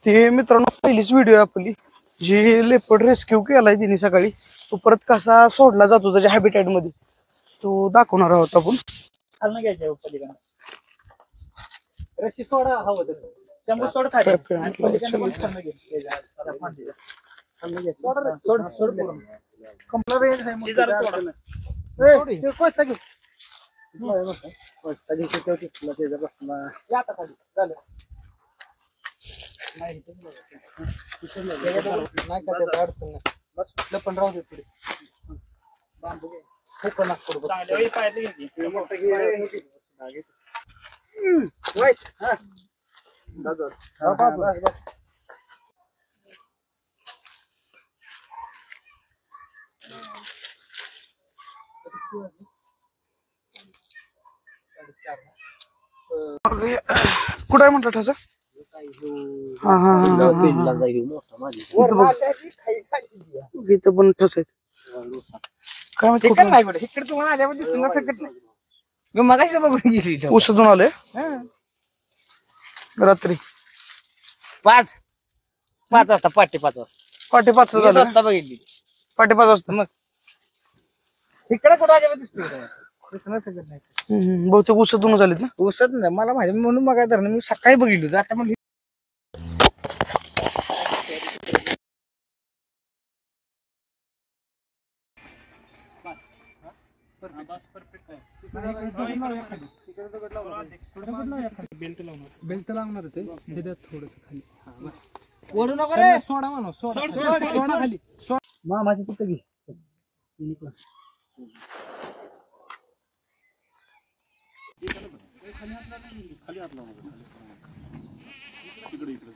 ते मित्रांनो पहिलीच व्हिडिओ आपली जी लेपर्ड रेस्क्यू केलाय तिने सकाळी, तो परत कसा सोडला जातो त्याच्या हॅबिटॅट मध्ये तो दाखवणार आहोत आपण. खालनं घ्यायच्या पलीकडनं रशी सोडा हवं तसं शंभर सोड खाली पलीकडनं पण खालनं घे सोड सोड कंप्लीट रेंज आहे मग जरा सोडा ए ते कोणता घे कोणता घे त्याचा बसला या आता खाली झालं नाही नाही का ते अडचण नाही बस कुठलं पण राहू दे पुढे बांबू घे खूप नाक पडू चांगल्या वेळी पाहिजे घे मोठं घे वाईट हा दादा हा बस बस कुठं आहे म्हटलं ठसा? हा हा इथं पण ठस आहेत काय माहिती कुठं नाही बरं इकडे तुम्हाला आल्यावर दिसणार सकट नाही मी मगाशी बघून गेली उसतून आले रात्री 5 वाजता पाटे 5 वाजता पाटे 5 वाजता आता बघितली पाटे 5 वाजता मग इकडे कुठं आल्यावर दिसतोय दिसणार सकट नाही बहुतेक उसतून झालेत ना. उसत नाही मला माहिती म्हणून मग काय धरणं मी सकाळी बघितलं आता म्हणजे बेल्ट लावणार थोडस खाली ओढू नको रे सोडा म्हणून सोडा खाली माझी कुठं घे खाली हात लावून इकडे इकडे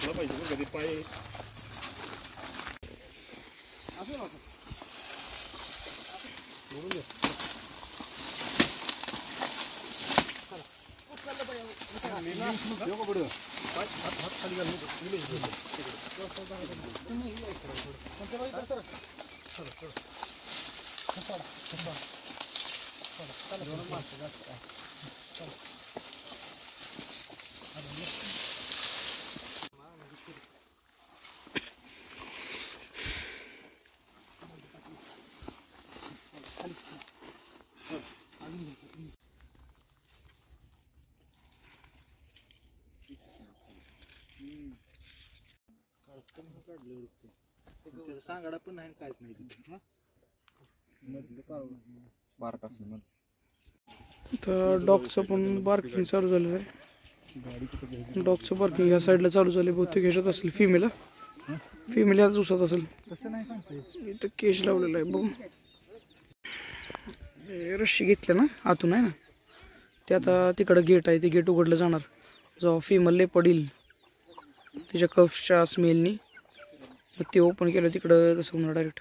पाहिजे कधी पाय सांगाडा पण नाही काहीच नाही तिथे तर डॉगचं पण बार्किंग चालू झालेलं आहे. डॉगचं बार्किंग या साईडला चालू झाले बहुतेक ह्याच्यात असेल फिमेल ह्याच उसत असेल. इथं केश लावलेला आहे बघू रशी घेतलं ना आतून आहे ना ते आता तिकडं गेट आहे ते गेट उघडलं जाणार जेव्हा फिमेल लेपर्ड येईल तिच्या कफच्या स्मेलनी ते ओपन केलं तिकडं तसं होणार डायरेक्ट.